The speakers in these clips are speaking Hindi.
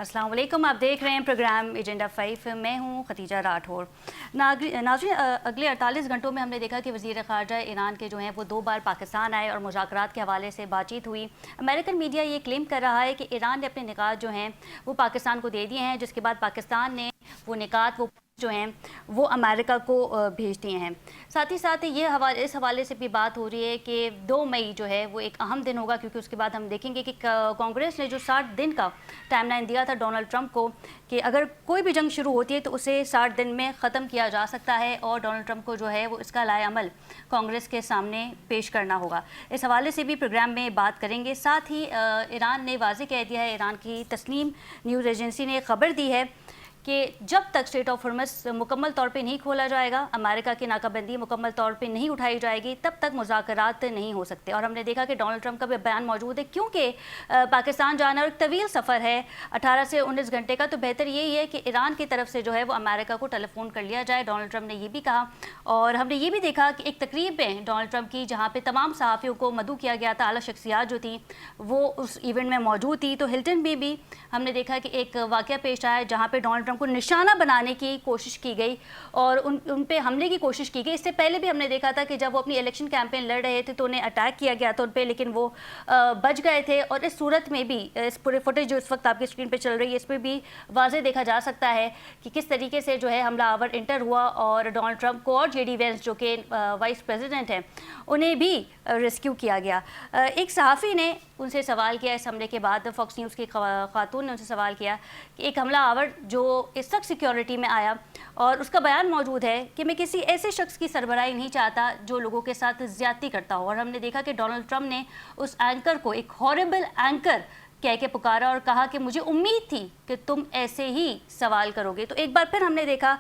अस्सलाम वालेकुम। आप देख रहे हैं प्रोग्राम एजेंडा 5। मैं हूं खतीजा राठौर। नाज़रीन, अगले 48 घंटों में हमने देखा कि वज़ीर ख़ारजा ईरान के जो हैं वो 2 बार पाकिस्तान आए और मुज़ाकरात के हवाले से बातचीत हुई। अमेरिकन मीडिया ये क्लेम कर रहा है कि ईरान ने अपने निकात जो हैं वो पाकिस्तान को दे दिए हैं, जिसके बाद पाकिस्तान ने वो निकात वो जो हैं वो अमेरिका को भेज दिए हैं। साथ ही साथ इस हवाले से भी बात हो रही है कि 2 मई जो है वो एक अहम दिन होगा, क्योंकि उसके बाद हम देखेंगे कि कांग्रेस ने जो 60 दिन का टाइमलाइन दिया था डोनाल्ड ट्रंप को कि अगर कोई भी जंग शुरू होती है तो उसे 60 दिन में ख़त्म किया जा सकता है, और डोनाल्ड ट्रंप को जो है वो इसका लाएअमल कांग्रेस के सामने पेश करना होगा। इस हवाले से भी प्रोग्राम में बात करेंगे। साथ ही ईरान ने वाज़ेह कह दिया है, ईरान की तस्नीम न्यूज़ एजेंसी ने खबर दी है कि जब तक स्ट्रेट ऑफ हॉर्मज़ मुकम्मल तौर पे नहीं खोला जाएगा, अमेरिका की नाकाबंदी मुकम्मल तौर पे नहीं उठाई जाएगी, तब तक मुज़ाकरात नहीं हो सकते। और हमने देखा कि डोनाल्ड ट्रंप का भी बयान मौजूद है, क्योंकि पाकिस्तान जाना एक तवील सफ़र है 18 से 19 घंटे का, तो बेहतर यही है कि ईरान की तरफ से जो है वो अमेरिका को टेलीफोन कर लिया जाए। डोनाल्ड ट्रंप ने ये भी कहा, और हमने ये भी देखा कि एक तकरीब में डोनाल्ड ट्रंप की, जहाँ पर तमाम सहाफ़ियों को मदऊ किया गया था, आला शख्सियात जो थी वो उस इवेंट में मौजूद थी। तो हिल्टन में भी हमने देखा कि एक वाक़या पेश आया जहाँ पर डोनाल्ड ट्रंप को निशाना बनाने की कोशिश की गई और उन पे हमले की कोशिश की गई। इससे पहले भी हमने देखा था कि जब वो अपनी इलेक्शन कैंपेन लड़ रहे थे तो उन्हें अटैक किया गया था उन पे, लेकिन वो बच गए थे। और इस सूरत में भी इस पूरे फुटेज जो इस वक्त आपकी स्क्रीन पे चल रही है, इस पर भी वाज़ेह देखा जा सकता है कि किस तरीके से जो है हमलावर इंटर हुआ और डोनाल्ड ट्रंप को और जेडी वेंस जो कि वाइस प्रेसिडेंट हैं उन्हें भी रेस्क्यू किया गया। एक सहाफ़ी ने उनसे सवाल किया इस हमले के बाद, फॉक्स न्यूज़ की खातून ने उनसे सवाल किया कि एक हमलावर जो इस तक सिक्योरिटी में आया, और उसका बयान मौजूद है कि मैं किसी ऐसे शख्स की सरबराही नहीं चाहता जो लोगों के साथ ज़्यादती करता हो। और हमने देखा कि डोनाल्ड ट्रंप ने उस एंकर को एक हॉरिबल एंकर कह के पुकारा और कहा कि मुझे उम्मीद थी कि तुम ऐसे ही सवाल करोगे। तो एक बार फिर हमने देखा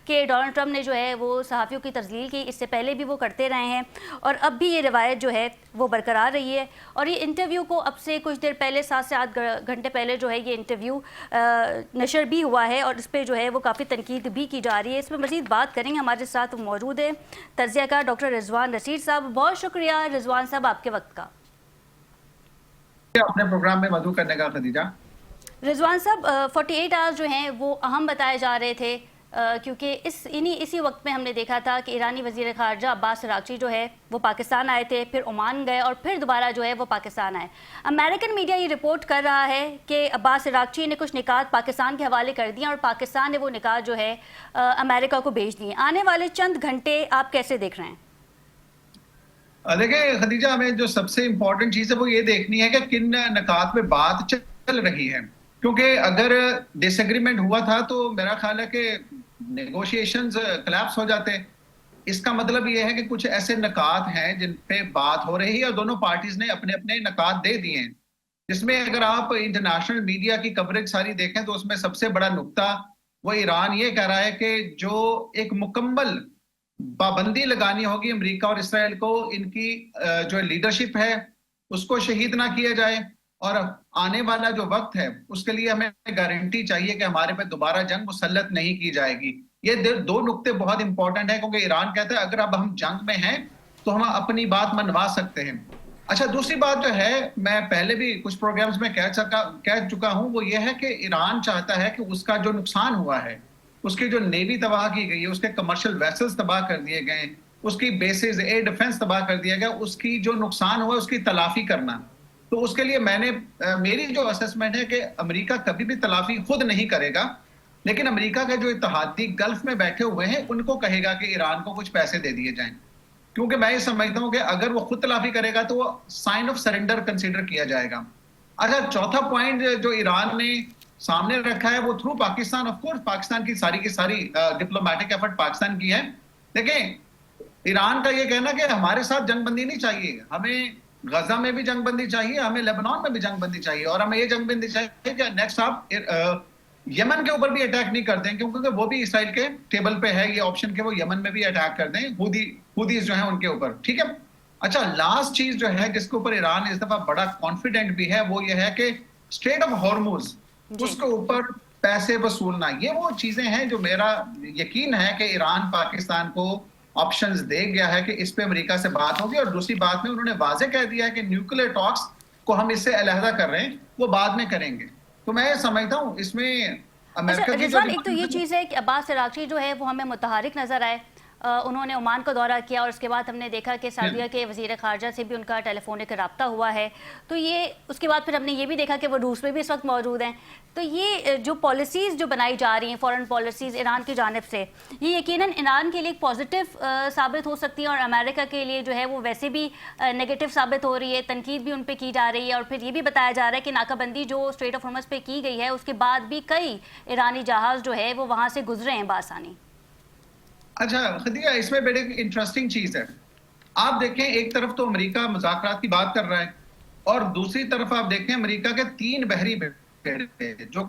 कि डोनाल्ड ट्रंप ने जो है वो सहाफ़ियों की तज़लील की, इससे पहले भी वो करते रहे हैं और अब भी ये रिवायत जो है वो बरकरार रही है। और ये इंटरव्यू को अब से कुछ देर पहले 7 से 8 घंटे पहले जो है ये इंटरव्यू नशर भी हुआ है और इस पर जो है वो काफ़ी तनकीद भी की जा रही है। इस पर मज़ीद बात करेंगे, हमारे साथ मौजूद है तज़ियाकार डॉक्टर रिजवान रशीद साहब। बहुत शुक्रिया रिजवान साहब आपके वक्त का, अपने प्रोग्राम में मदऊ करने का। खदीजा, रिजवान साहब, 48 आवर्स जो हैं वो अहम बताए जा रहे थे, क्योंकि इसी वक्त में हमने देखा था कि ईरानी वज़ीर ख़ारजा अब्बास अराग़ची जो है वो पाकिस्तान आए थे, फिर ओमान गए और फिर दोबारा जो है वो पाकिस्तान आए। अमेरिकन मीडिया ये रिपोर्ट कर रहा है कि अब्बास अराग़ची ने कुछ निकात पाकिस्तान के हवाले कर दिए और पाकिस्तान ने वो निकात जो है अमेरिका को भेज दिए। आने वाले चंद घंटे आप कैसे देख रहे हैं? देखिए खदीजा, हमें जो सबसे इम्पोर्टेंट चीज़ है वो ये देखनी है कि किन निकात में बात चल रही है, क्योंकि अगर डिसएग्रीमेंट हुआ था तो मेरा ख्याल है कि नेगोशिएशंस कोलैप्स हो जाते। इसका मतलब ये है कि कुछ ऐसे निकात हैं जिन पे बात हो रही है और दोनों पार्टीज ने अपने अपने निकात दे दिए हैं, जिसमें अगर आप इंटरनेशनल मीडिया की कवरेज सारी देखें तो उसमें सबसे बड़ा नुक्ता वो ईरान ये कह रहा है कि जो एक मुकम्मल पाबंदी लगानी होगी अमेरिका और इसराइल को, इनकी जो लीडरशिप है उसको शहीद ना किया जाए, और आने वाला जो वक्त है उसके लिए हमें गारंटी चाहिए कि हमारे पे दोबारा जंग मुसल्लत नहीं की जाएगी। ये 2 नुक्ते बहुत इंपॉर्टेंट है, क्योंकि ईरान कहता है अगर अब हम जंग में हैं तो हम अपनी बात मनवा सकते हैं। अच्छा, दूसरी बात जो है, मैं पहले भी कुछ प्रोग्राम्स में कह चुका हूं, वो ये है कि ईरान चाहता है कि उसका जो नुकसान हुआ है, उसकी जो नेवी तबाह की गई है, उसके कमर्शियल वेसल्स तबाह कर दिए गए, उसकी बेसिस एयर डिफेंस तबाह कर दिया गया, उसकी जो नुकसान हुआ उसकी तलाफी करना। तो उसके लिए मेरी जो असेसमेंट है कि अमेरिका कभी भी तलाफी खुद नहीं करेगा, लेकिन अमेरिका के जो इत्तेहादी गल्फ में बैठे हुए हैं उनको कहेगा कि ईरान को कुछ पैसे दे दिए जाएं, क्योंकि मैं ये समझता हूं कि अगर वो खुद तलाफी करेगा तो वो साइन ऑफ सरेंडर कंसीडर किया जाएगा। अच्छा, चौथा पॉइंट जो ईरान ने सामने रखा है वो through Pakistan, of course Pakistan की सारी डिप्लोमेटिक एफर्ट पाकिस्तान की है। देखें, ईरान का ये कहना कि हमारे साथ जंगबंदी नहीं चाहिए, हमें गजा में भी जंगबंदी चाहिए, हमें लेबनान में भी जंगबंदी चाहिए, और हमें ये जंगबंदी चाहिए कि नेक्स्ट आप यमन के ऊपर भी अटैक नहीं कर दें, क्योंकि वो भी इसराइल के टेबल पे है ये ऑप्शन के वो यमन में भी अटैक कर दें, हुदीज जो है उनके ऊपर। ठीक है। अच्छा, लास्ट चीज जो है जिसके ऊपर ईरान इस दफा बड़ा कॉन्फिडेंट भी है वो ये है कि स्ट्रेट ऑफ हॉर्मुज, उसके ऊपर पैसे वसूलना, ये वो चीजें हैं जो मेरा यकीन है कि ईरान पाकिस्तान को ऑप्शंस दे गया है कि इस पे अमेरिका से बात होगी। और दूसरी बात में उन्होंने वाजे कह दिया है कि न्यूक्लियर टॉक्स को हम इससे अलहदा कर रहे हैं, वो बाद में करेंगे। तो मैं समझता हूँ इसमें अच्छा अमेरिका की जो रिजवान, एक तो ये चीज़ है कि अब्बास अरागची जो है वो हमें मुतहरिक नज़र आए। उन्होंने ओमान का दौरा किया और उसके बाद हमने देखा कि सऊदीया के वज़ीर ख़ारजा से भी उनका टेलीफोनिक रब्ता हुआ है। तो ये उसके बाद फिर हमने ये भी देखा कि वो रूस में भी इस वक्त मौजूद हैं। तो ये जो पॉलिसीज़ जो बनाई जा रही हैं, फ़ॉरेन पॉलिसीज़ ईरान की जानिब से, ये यकीनन ईरान के लिए एक पॉजिटिव साबित हो सकती है और अमेरिका के लिए जो है वो वैसे भी नेगेटिव साबित हो रही है। तनकीद भी उन पर की जा रही है और फिर ये भी बताया जा रहा है कि नाकाबंदी जो स्ट्रेट ऑफ हॉर्मज़ पे की गई है उसके बाद भी कई ईरानी जहाज़ जो है वो वहाँ से गुजरे हैं बासानी। अच्छा खदीजा, इसमें बड़ी इंटरेस्टिंग चीज है। आप देखें, एक तरफ तो अमेरिका मुज़ाकरात की बात कर रहा है और दूसरी तरफ आप देखें अमेरिका के 3 बहरी बेड़े जो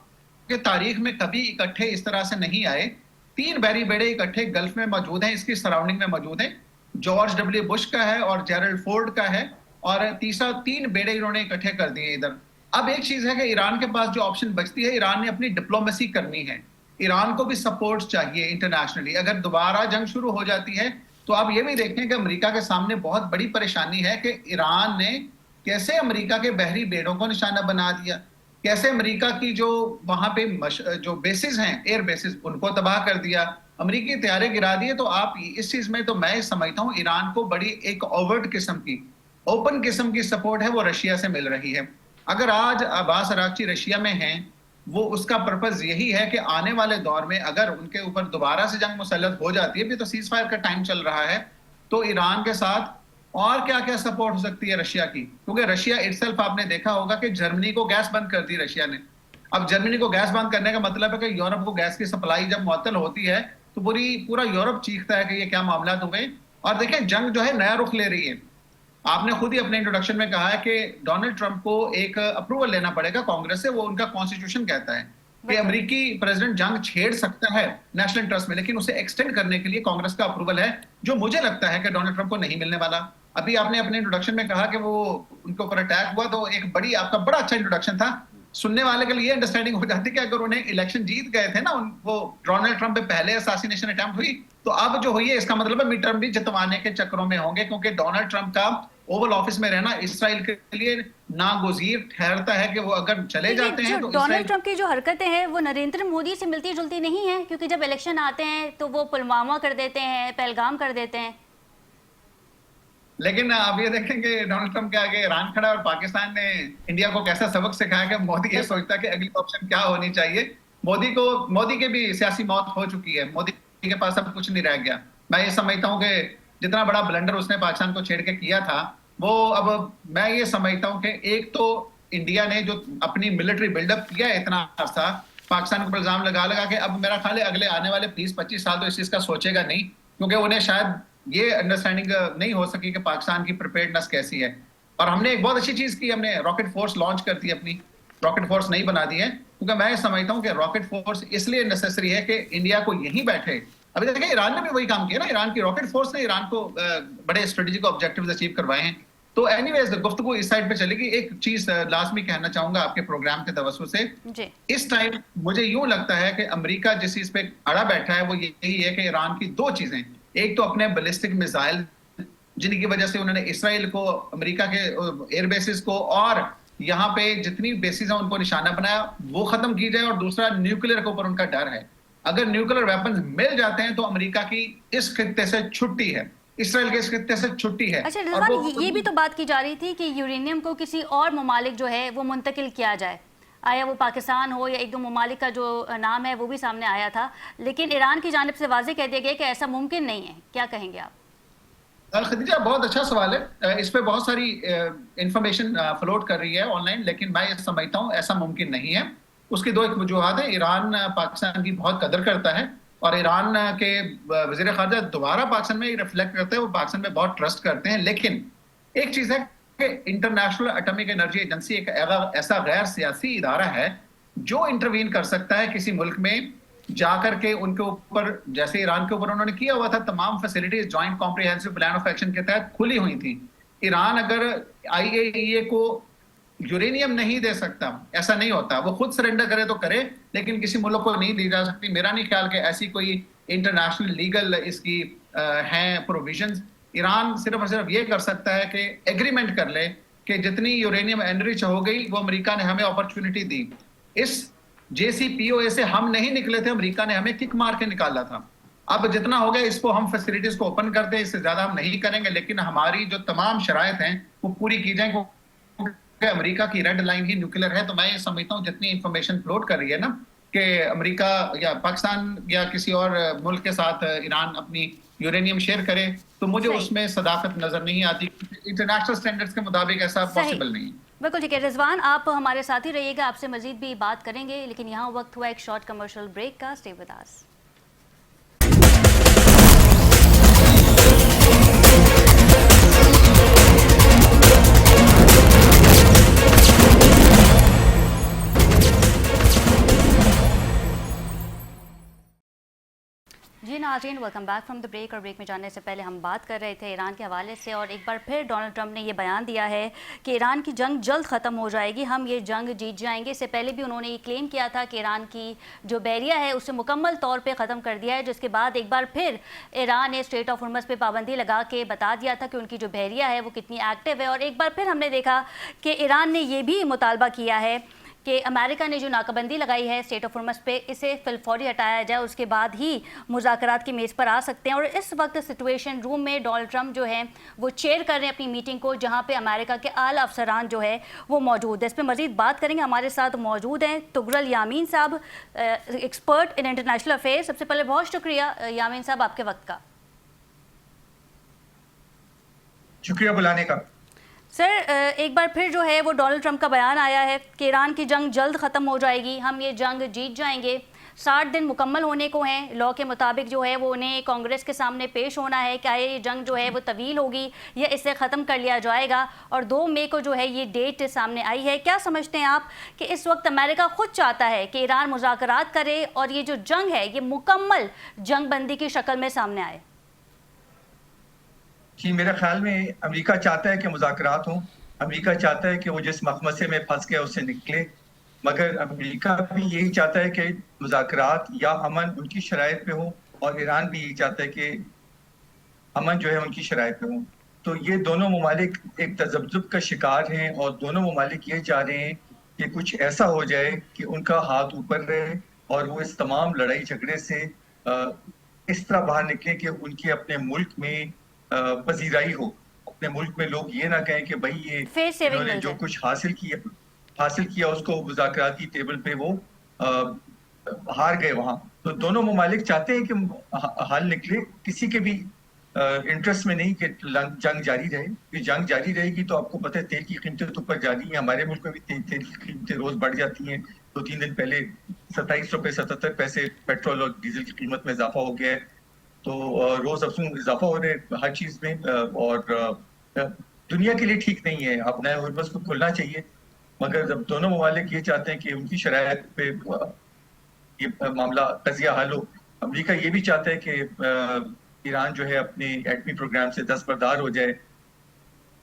कि तारीख में कभी इकट्ठे इस तरह से नहीं आए। 3 बहरी बेड़े इकट्ठे गल्फ में मौजूद हैं, इसकी सराउंडिंग में मौजूद हैं। जॉर्ज डब्ल्यू बुश का है और जेरल्ड फोर्ड का है और तीसरा 3 बेड़े इन्होंने इकट्ठे कर दिए इधर। अब एक चीज है कि ईरान के पास जो ऑप्शन बचती है, ईरान ने अपनी डिप्लोमेसी करनी है। ईरान को भी सपोर्ट चाहिए इंटरनेशनली। अगर दोबारा जंग शुरू हो जाती है तो आप ये भी देखें कि अमेरिका के सामने बहुत बड़ी परेशानी है कि ईरान ने कैसे अमेरिका के बहरी बेड़ों को निशाना बना दिया, कैसे अमेरिका की जो वहां पे जो बेसिस हैं, एयर बेसिस, उनको तबाह कर दिया, अमेरिकी तैयारे गिरा दिए। तो आप इस चीज में तो मैं समझता हूँ ईरान को बड़ी एक ओवर्ट किस्म की, ओपन किस्म की सपोर्ट है वो रशिया से मिल रही है। अगर आज अब्बास अरागची रशिया में हैं, वो उसका पर्पज यही है कि आने वाले दौर में अगर उनके ऊपर दोबारा से जंग मुसल्लत हो जाती है, भी तो सीज फायर का टाइम चल रहा है, तो ईरान के साथ और क्या क्या सपोर्ट हो सकती है रशिया की। क्योंकि रशिया इटसेल्फ आपने देखा होगा कि जर्मनी को गैस बंद कर दी रशिया ने। अब जर्मनी को गैस बंद करने का मतलब है कि यूरोप को गैस की सप्लाई जब मुअत्तल होती है तो पूरा यूरोप चीखता है कि ये क्या मामला हुए। और देखें, जंग जो है नया रुख ले रही है। आपने खुद ही अपने इंट्रोडक्शन में कहा है कि डोनाल्ड ट्रंप को एक अप्रूवल लेना पड़ेगा कांग्रेस से, वो उनका कॉन्स्टिट्यूशन कहता है कि अमेरिकी प्रेसिडेंट जंग छेड़ सकता है नेशनल इंटरेस्ट में, लेकिन उसे एक्सटेंड करने के लिए कांग्रेस का अप्रूवल है, जो मुझे लगता है कि डोनाल्ड ट्रंप को नहीं मिलने वाला। अभी आपने अपने इंट्रोडक्शन में कहा कि वो उनके ऊपर अटैक हुआ, तो एक बड़ी आपका बड़ा अच्छा इंट्रोडक्शन था। सुनने वाले के लिए अंडरस्टैंडिंग हो जाती कि अगर उन्हें इलेक्शन जीत गए थे ना, वो डोनाल्ड ट्रंप पे पहले असासिनेशन अटेम्प्ट हुई, तो अब जो हुई है इसका मतलब है मिड टर्म भी जितवाने के चक्रों में होंगे, क्योंकि डोनाल्ड ट्रंप का ओवल ऑफिस में रहना इसराइल के लिए नागुज़ीर ठहरता है कि वो अगर चले जाते हैं तो डोनाल्ड ट्रंप की जो हरकतें हैं वो नरेंद्र मोदी से मिलती जुलती नहीं है, क्योंकि जब इलेक्शन आते हैं तो वो पुलवामा कर देते हैं, पहलगाम कर देते हैं। लेकिन आप ये देखेंगे डोनाल्ड ट्रंप के आगे ईरान खड़ा और पाकिस्तान ने इंडिया को कैसा सबक सिखाया कि मोदी ये सोचता है कि अगली ऑप्शन क्या होनी चाहिए। मोदी की भी सियासी मौत हो चुकी है, मोदी के पास अब कुछ नहीं रह गया। मैं ये समझता हूँ कि जितना बड़ा ब्लंडर उसने पाकिस्तान को छेड़ के किया था, वो अब मैं ये समझता हूँ कि एक तो इंडिया ने जो अपनी मिलिट्री बिल्डअप किया है इतना अर्सा, पाकिस्तान को इल्जाम लगा लगा के, अब मेरा ख्याल है अगले आने वाले 20-25 साल तो इस चीज का सोचेगा नहीं, क्योंकि उन्हें शायद ये अंडरस्टैंडिंग नहीं हो सकी कि पाकिस्तान की प्रिपेयर्डनेस कैसी है। और हमने एक बहुत अच्छी चीज की, हमने रॉकेट फोर्स लॉन्च कर दी, अपनी रॉकेट फोर्स नहीं बना दी है, क्योंकि मैं समझता हूँ कि रॉकेट फोर्स इसलिए नेसेसरी है कि इंडिया को यहीं बैठे। अभी देखिए ईरान ने भी वही काम किया ना, ईरान की रॉकेट फोर्स ने ईरान को बड़े स्ट्रेटेजिक ऑब्जेक्टिव्स अचीव करवाए हैं। तो एनीवेज गुफ्तगू इस साइड पे चलेगी। एक चीज लास्ट में कहना चाहूंगा आपके प्रोग्राम के तवज्जो से जी। इस टाइम मुझे यूं लगता है कि अमेरिका जिस चीज पे अड़ा बैठा है वो यही है कि ईरान की 2 चीजें, एक तो अपने बैलिस्टिक मिसाइल जिनकी वजह से उन्होंने इसराइल को, अमेरिका के एयर बेसिस को और यहाँ पे जितनी बेसिस हैं उनको निशाना बनाया, वो खत्म की जाए। और दूसरा न्यूक्लियर के ऊपर उनका डर है। अगर न्यूक्लियर वेपन्स मिल जाते हैं तो अमेरिका की इस खित्ते से छुट्टी है, इसराइल के इस खित्ते से छुट्टी है। अच्छा रिजवान, ये भी तो बात की जा रही थी कि यूरेनियम को किसी और ममालिक जो है वो मुंतकिल किया जाए, आया वो पाकिस्तान हो या 1-2 ममालिक का जो नाम है वो भी सामने आया था, लेकिन ईरान की जानिब से वाज़ेह कह दिया गया कि ऐसा मुमकिन नहीं है। क्या कहेंगे आप? खदीजा, बहुत अच्छा सवाल है। इस पे बहुत सारी इंफॉर्मेशन फ्लोट कर रही है ऑनलाइन, लेकिन मैं ये समझता हूँ ऐसा मुमकिन नहीं है। उसकी 2 एक वजूहत है। ईरान पाकिस्तान की बहुत कदर करता है और ईरान के वज़ीर ख़ारजा दोबारा पाकिस्तान में रिफ्लेक्ट करते हैं, वो पाकिस्तान में बहुत ट्रस्ट करते हैं। लेकिन एक चीज़ है कि इंटरनेशनल एटॉमिक एनर्जी एजेंसी एक ऐसा गैर सियासी इदारा है जो इंटरवीन कर सकता है किसी मुल्क में जाकर के उनके ऊपर, जैसे ईरान के ऊपर उन्होंने किया हुआ था, तमाम facilities joint comprehensive plan of action के तहत खुली हुई थी। ईरान अगर IAEA को यूरेनियम नहीं दे सकता, ऐसा नहीं होता, वो खुद सरेंडर करे तो करे, लेकिन किसी मुल्क को नहीं दी जा सकती। मेरा नहीं ख्याल कि ऐसी कोई इंटरनेशनल लीगल इसकी हैं प्रोविजंस। ईरान सिर्फ और सिर्फ ये कर सकता है कि एग्रीमेंट कर ले कि जितनी यूरेनियम एनरिच हो गई वो अमेरिका ने हमें अपॉर्चुनिटी दी, इस JCPOA से हम नहीं निकले थे, अमेरिका ने हमें किक मार के निकाला था। अब जितना हो गया इसको हम फैसिलिटीज को ओपन कर दें, इससे ज्यादा हम नहीं करेंगे, लेकिन हमारी जो तमाम शराइत हैं वो पूरी की जाए। क्योंकि अमेरिका की रेड लाइन ही न्यूक्लियर है। तो मैं ये समझता हूँ जितनी इंफॉर्मेशन फ्लोट कर रही है ना कि अमेरिका या पाकिस्तान या किसी और मुल्क के साथ ईरान अपनी यूरेनियम शेयर करे, तो मुझे सही। उसमें सदाकत नजर नहीं आती। इंटरनेशनल स्टैंडर्ड्स के मुताबिक ऐसा सही। पॉसिबल नहीं है। बिल्कुल ठीक है रिजवान, आप हमारे साथ ही रहिएगा, आपसे मजीद भी बात करेंगे, लेकिन यहाँ वक्त हुआ एक शॉर्ट कमर्शियल ब्रेक का। Stay with us. जी नाज़रीन, welcome back from the break. और ब्रेक में जाने से पहले हम बात कर रहे थे ईरान के हवाले से, और एक बार फिर डोनाल्ड ट्रंप ने ये बयान दिया है कि ईरान की जंग जल्द ख़त्म हो जाएगी, हम ये जंग जीत जाएंगे। इससे पहले भी उन्होंने ये क्लेम किया था कि ईरान की जो बैरिया है उसे मुकम्मल तौर पे ख़त्म कर दिया है, जिसके बाद एक बार फिर ईरान ने स्ट्रेट ऑफ हॉर्मज़ पे पाबंदी लगा के बता दिया था कि उनकी जो बैरिया है वो कितनी एक्टिव है। और एक बार फिर हमने देखा कि ईरान ने ये भी मुतालबा किया है कि अमेरिका ने जो नाकाबंदी लगाई है स्टेट ऑफ हॉर्मज़ पे, इसे फिलफौरी हटाया जाए, उसके बाद ही मुज़ाकरात की मेज़ पर आ सकते हैं। और इस वक्त सिचुएशन रूम में डोनाल्ड ट्रंप जो है वो चेयर कर रहे हैं अपनी मीटिंग को, जहां पे अमेरिका के आला अफसरान जो है वो मौजूद है। इस पर मज़ीद बात करेंगे, हमारे साथ मौजूद हैं तुगरल यामीन साहब, एक्सपर्ट इन इंटरनेशनल अफेयर्स। सबसे पहले बहुत शुक्रिया यामीन साहब आपके वक्त का। शुक्रिया बुलाने का। सर, एक बार फिर जो है वो डोनाल्ड ट्रंप का बयान आया है कि ईरान की जंग जल्द ख़त्म हो जाएगी, हम ये जंग जीत जाएंगे। 60 दिन मुकम्मल होने को हैं, लॉ के मुताबिक जो है वो उन्हें कांग्रेस के सामने पेश होना है। क्या ये जंग जो है वो तवील होगी या इसे ख़त्म कर लिया जाएगा? और 2 मई को जो है ये डेट सामने आई है। क्या समझते हैं आप कि इस वक्त अमेरिका खुद चाहता है कि ईरान मुज़ाकरात करे और ये जो जंग है ये मुकम्मल जंग बंदी की शक्ल में सामने आए? कि मेरे ख्याल में अमेरिका चाहता है कि मुज़ाकरात हों, अमेरिका चाहता है कि वो जिस मखमसे में फंस गया उससे निकले, मगर अमेरिका भी यही चाहता है कि मुज़ाकरात या अमन उनकी शराइत पे हो, और ईरान भी यही चाहता है कि अमन जो है उनकी शराइत पे हो। तो ये दोनों ममालिक एक तज़ब्ज़ुब का शिकार हैं, और दोनों ममालिक ये चाह रहे हैं कि कुछ ऐसा हो जाए कि उनका हाथ ऊपर रहे और वो इस तमाम लड़ाई झगड़े से इस तरह बाहर निकले कि उनके अपने मुल्क में पजीराई हो। अपने मुल्क में लोग ये ना कहें कि भाई ये इन्होंने जो कुछ हासिल किया उसको मुज़ाकराती टेबल पे वो हार गए वहां। तो दोनों ममालिक चाहते हैं कि हल निकले, किसी के भी इंटरेस्ट में नहीं कि जंग जारी रहे। ये जंग जारी रहेगी तो आपको पता है तेल की कीमतें तो ऊपर जा रही हैं, हमारे मुल्क में भी तेल की कीमतें रोज बढ़ जाती हैं। 2-3 दिन पहले 27 रुपए 77 पैसे पेट्रोल और डीजल की कीमत में इजाफा हो गया है। तो रोज अफसू इजाफा हो रहे हर चीज में, और दुनिया के लिए ठीक नहीं है। अब नए हुर्मस को खुलना चाहिए, मगर जब दोनों ममालिक ये चाहते हैं कि उनकी शरायत पे ये मामला कजिया हल हो, अमेरिका ये भी चाहता है कि ईरान जो है अपने एटमी प्रोग्राम से दस्तबरदार हो जाए।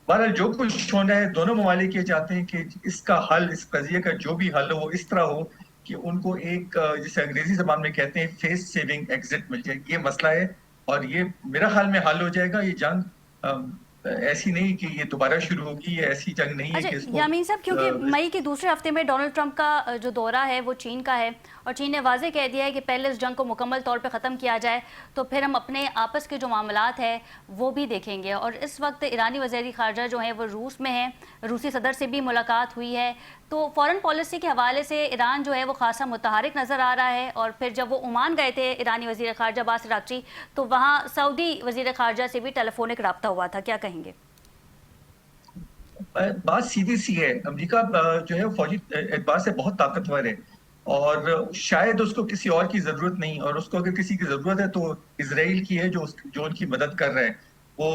बहरहाल जो कुछ होना है, दोनों ममालिक ये चाहते हैं कि इसका हल, इस कजिए का जो भी हल हो, इस तरह हो कि उनको एक, जिसे अंग्रेजी जबान में कहते हैं, फेस सेविंग एग्जिट मिल जाए। ये मसला है और ये मेरा ख्याल में हल हो जाएगा। ये जंग ऐसी नहीं कि ये दोबारा शुरू होगी, ये ऐसी जंग नहीं है कि इसको यामीन साहब, क्योंकि मई के दूसरे हफ्ते में डोनाल्ड ट्रंप का जो दौरा है वो चीन का है, और चीन ने वाजे कह दिया है कि पहले इस जंग को मुकम्मल तौर पे ख़त्म किया जाए तो फिर हम अपने आपस के जो मामलात है वो भी देखेंगे। और इस वक्त ईरानी वज़ीर ख़ारजा जो है वो रूस में है, रूसी सदर से भी मुलाकात हुई है। तो फ़ॉरेन पॉलिसी के हवाले से ईरान जो है वो खासा मुतहरिक नज़र आ रहा है। और फिर जब वो ओमान गए थे ईरानी वज़ीर ख़ारजा अब्बास अराग़ची, तो वहाँ सऊदी वज़ीर ख़ारजा से भी टेलीफोनिक रब्ता हुआ था। क्या कहेंगे? बात सीधी सी है, अमेरिका जो है फौजी एतबार से बहुत ताकतवर है, और शायद उसको किसी और की जरूरत नहीं, और उसको अगर किसी की जरूरत है तो इसराइल की है, जो उनकी मदद कर रहा है। वो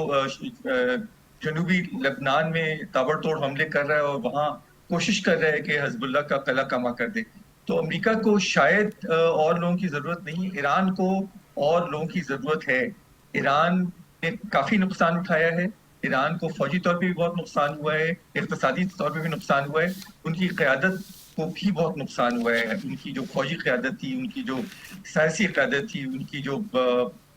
जनूबी लेबनान में ताबड़तोड़ हमले कर रहा है और वहाँ कोशिश कर रहा है कि हिजबुल्लाह का कला कमा कर दे। तो अमेरिका को शायद और लोगों की जरूरत नहीं, ईरान को और लोगों की जरूरत है। ईरान ने काफी नुकसान उठाया है, ईरान को फौजी तौर पे भी बहुत नुकसान हुआ है, इक़्तिसादी तौर पे भी नुकसान हुआ है, उनकी क़यादत को भी बहुत नुकसान हुआ है। उनकी जो फौजी क़यादत थी, उनकी जो सियासी क़यादत थी, उनकी जो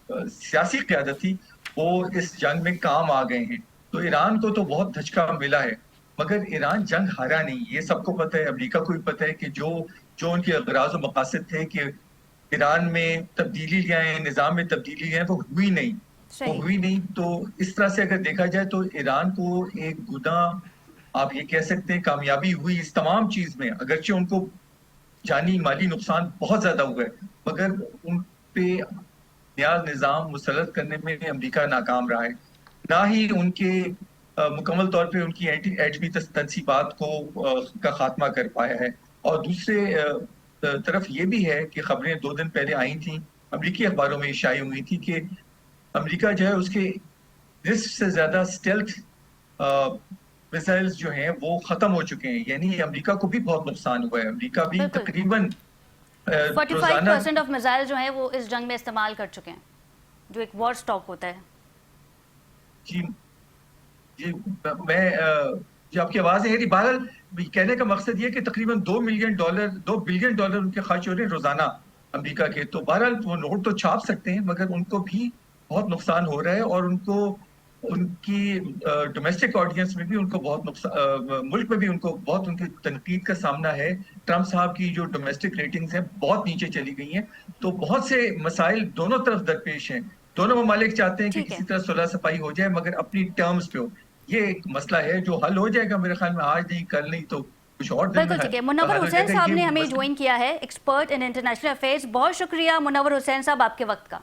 सियासी क़यादत थी, वो इस जंग में काम आ गए हैं। तो ईरान को तो बहुत धचका मिला है, मगर ईरान जंग हारा नहीं, ये सबको पता है, अमेरिका को भी पता है कि जो जो उनके अगराज और मकासद थे कि ईरान में तब्दीली ले आए, निज़ाम में तब्दीली ले आए, वो हुई नहीं। वो सही। हुई नहीं। तो इस तरह से अगर देखा जाए तो ईरान को एक गुना आप ये कह सकते हैं कामयाबी हुई इस तमाम चीज में, अगरचे उनको जानी माली नुकसान बहुत ज्यादा हुआ है, मगर उन पे नया निज़ाम मुसल्लत करने में अमेरिका नाकाम रहा है। ना ही उनके मुकम्मल तौर पे उनकी एटमी तनसीबात को का खात्मा कर पाया है। और दूसरे तरफ ये भी है कि खबरें 2 दिन पहले आई थी, अमेरिकी अखबारों में शाये हुई थी कि अमेरिका जो है उसके रिस्क से ज्यादा स्टेल्थ मिसाइल्स जो हैं वो खत्म हो चुके हैं। यानी अमेरिका को भी बहुत नुकसान हुआ है। अमेरिका भी बिल्कुल। तकरीबन 45% रोजाना ऑफ मिसाइल जो हैं वो इस जंग में इस्तेमाल कर चुके हैं, जो एक वॉर स्टॉक होता है। जी जी मैं जो आपकी आवाज है बहरहाल कहने का मकसद ये कि तकरीबन $2 बिलियन उनके खर्च हो रहे हैं रोजाना अमेरिका के। तो बहरहाल वो नोट तो छाप सकते हैं, मगर उनको भी बहुत नुकसान हो रहा है और उनको उनकी डोमेस्टिक ऑडियंस में भी उनको बहुत नुकसान, मुल्क में भी उनको बहुत उनकी तनकीद का सामना है। ट्रंप साहब की जो डोमेस्टिक रेटिंग्स हैं बहुत नीचे चली गई हैं। तो बहुत से मसाइल दोनों तरफ दरपेश हैं। दोनों ममालिक चाहते हैं कि ठीक है। किसी तरह सुलह सफाई हो जाए, मगर अपनी टर्म्स पे हो। ये एक मसला है जो हल हो जाएगा मेरे ख्याल में, आज नहीं कल नहीं तो कुछ और दिन में बिल्कुल ठीक है। मुनव्वर हल हो हुसैन जाएगा साहब ये ने हमें मसला। ज्वाइन किया है, एक्सपर्ट इन इंटरनेशनल अफेयर्स। बहुत शुक्रिया मुनव्वर हुसैन साहब आपके वक्त का।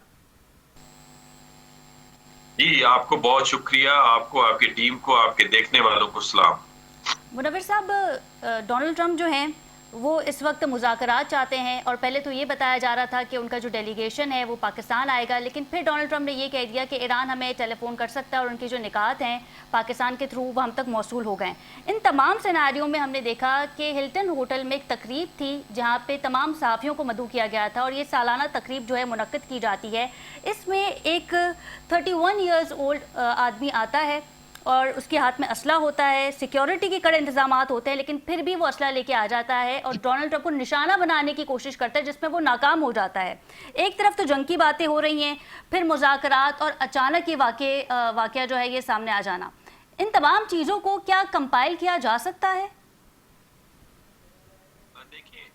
जी आपको बहुत शुक्रिया, आपको, आपकी टीम को, आपके देखने वालों को सलाम। मुनव्वर साहब, डोनाल्ड ट्रंप जो हैं वो इस वक्त मुज़ाकरात चाहते हैं, और पहले तो ये बताया जा रहा था कि उनका जो डेलीगेशन है वो पाकिस्तान आएगा, लेकिन फिर डोनाल्ड ट्रंप ने ये कह दिया कि ईरान हमें टेलीफोन कर सकता है और उनकी जो निकात हैं पाकिस्तान के थ्रू वो हम तक मौसूल हो गए। इन तमाम सिनारियों में हमने देखा कि हिल्टन होटल में एक तकरीब थी जहाँ पे तमाम सहाफ़ियों को मदऊ किया गया था, और ये सालाना तकरीब जो है मुनक्किद की जाती है। इसमें एक 31 ईयर्स ओल्ड आदमी आता है और उसके हाथ में असला होता है, सिक्योरिटी के कड़े इंतजामात होते हैं, लेकिन फिर भी वो असला लेके आ जाता है और डोनाल्ड ट्रंप को निशाना बनाने की कोशिश करता है, जिसमें वो नाकाम हो जाता है। एक तरफ तो जंग की बातें हो रही हैं, फिर मुज़ाकरात, और अचानक ये वाक़या जो है ये सामने आ जाना। इन तमाम चीज़ों को क्या कंपाइल किया जा सकता है? देखिए,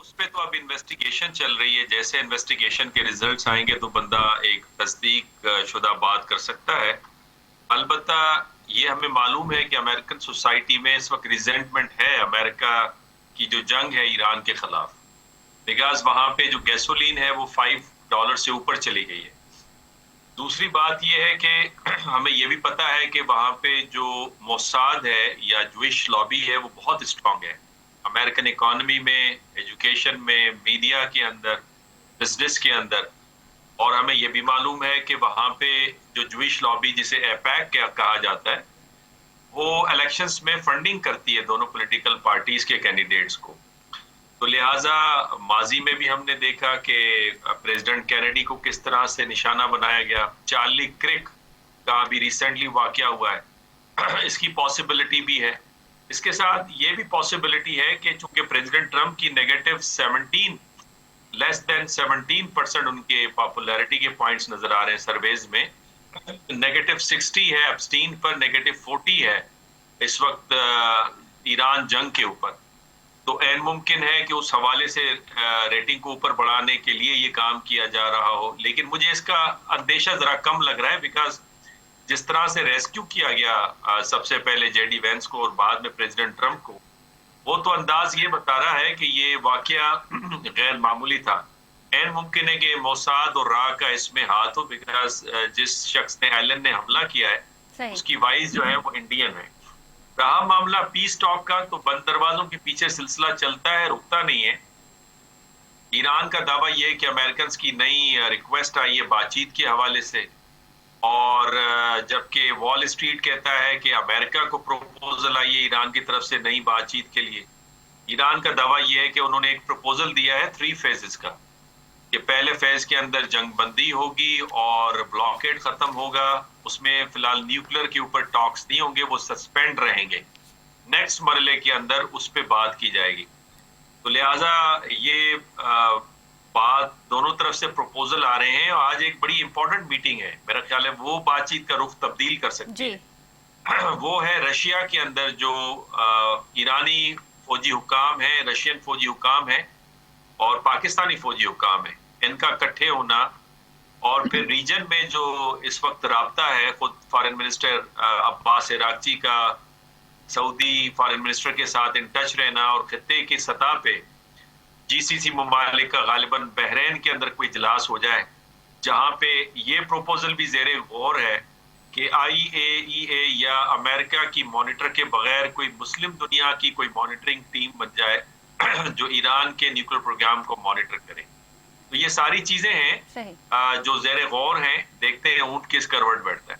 उस पे तो अब इन्वेस्टिगेशन चल रही है। जैसे इन्वेस्टिगेशन के रिजल्ट्स आएंगे तो बंदा एक तस्दीक शुदा बात कर सकता है। अलबत्ता ये हमें मालूम है कि अमेरिकन सोसाइटी में इस वक्त रिजेंटमेंट है अमेरिका की जो जंग है ईरान के खिलाफ, बिकॉज वहां पे जो गैसोलीन है वो $5 से ऊपर चली गई है। दूसरी बात ये है कि हमें ये भी पता है कि वहां पे जो मोसाद है या ज्विश लॉबी है वो बहुत स्ट्रांग है अमेरिकन इकोनॉमी में, एजुकेशन में, मीडिया के अंदर, बिजनेस के अंदर। और हमें यह भी मालूम है कि वहां पे जो ज्विश लॉबी जिसे एपैक कहा जाता है वो इलेक्शंस में फंडिंग करती है दोनों पॉलिटिकल पार्टीज के कैंडिडेट्स को। तो लिहाजा माजी में भी हमने देखा कि प्रेसिडेंट कैनेडी को किस तरह से निशाना बनाया गया। चार्ली क्रिक का भी रिसेंटली वाकया हुआ है, इसकी पॉसिबिलिटी भी है। इसके साथ ये भी पॉसिबिलिटी है कि चूंकि प्रेसिडेंट ट्रंप की लेस देन 17% उनके पॉपुलैरिटी के पॉइंट्स नजर आ रहे हैं सर्वेज में, -60 है एब्स्टीन पर, -40 है इस वक्त ईरान जंग के ऊपर। तो ऐन मुमकिन है कि उस हवाले से रेटिंग को ऊपर बढ़ाने के लिए ये काम किया जा रहा हो। लेकिन मुझे इसका अंदेशा जरा कम लग रहा है, बिकॉज जिस तरह से रेस्क्यू किया गया सबसे पहले जेडी वेंस को और बाद में प्रेसिडेंट ट्रंप को, वो तो अंदाज ये बता रहा है कि ये वाकया गैर मामूली था। ऐन मुमकिन है कि मोसाद और रा का इसमें हाथ हो, बिकॉज जिस शख्स ने एलन ने हमला किया है उसकी वाइफ जो है वो इंडियन है। रहा मामला पीस टॉक का, तो बंद दरवाजों के पीछे सिलसिला चलता है, रुकता नहीं है। ईरान का दावा यह है कि अमेरिकन की नई रिक्वेस्ट आई है बातचीत के हवाले से, और जबकि वॉल स्ट्रीट कहता है कि अमेरिका को प्रपोजल आई है ईरान की तरफ से नई बातचीत के लिए। ईरान का दावा यह है कि उन्होंने एक प्रपोजल दिया है 3 फेजेस का, कि पहले फेज के अंदर जंग बंदी होगी और ब्लॉकेड खत्म होगा, उसमें फिलहाल न्यूक्लियर के ऊपर टॉक्स नहीं होंगे, वो सस्पेंड रहेंगे। नेक्स्ट मरले के अंदर उस पर बात की जाएगी। तो लिहाजा ये बात दोनों तरफ से प्रपोजल आ रहे हैं, और आज एक बड़ी इंपॉर्टेंट मीटिंग है, मेरा ख्याल है वो बातचीत का रुख तब्दील कर सकती है। वो है रशिया के अंदर जो ईरानी फौजी हुकाम है, रशियन फौजी हुकाम है, और पाकिस्तानी फौजी हुक्काम है, इनका इकट्ठे होना और फिर रीजन में जो इस वक्त राब्ता है, खुद फॉरेन मिनिस्टर अब्बास इराक़ची का सऊदी फॉरेन मिनिस्टर के साथ इन टच रहना और खित्ते की सतह पे जीसीसी ममालिक का गालिबन बहरीन के अंदर कोई इजलास हो जाए, जहां पे ये प्रोपोजल भी ज़ेरे गौर है कि IAEA या अमेरिका की मॉनिटर के बगैर कोई मुस्लिम दुनिया की कोई मॉनिटरिंग टीम बन जाए जो ईरान के न्यूक्लियर प्रोग्राम को मॉनिटर करे। तो ये सारी चीजें हैं जो ज़ेरे गौर हैं, देखते हैं ऊंट किस करवट बैठता है।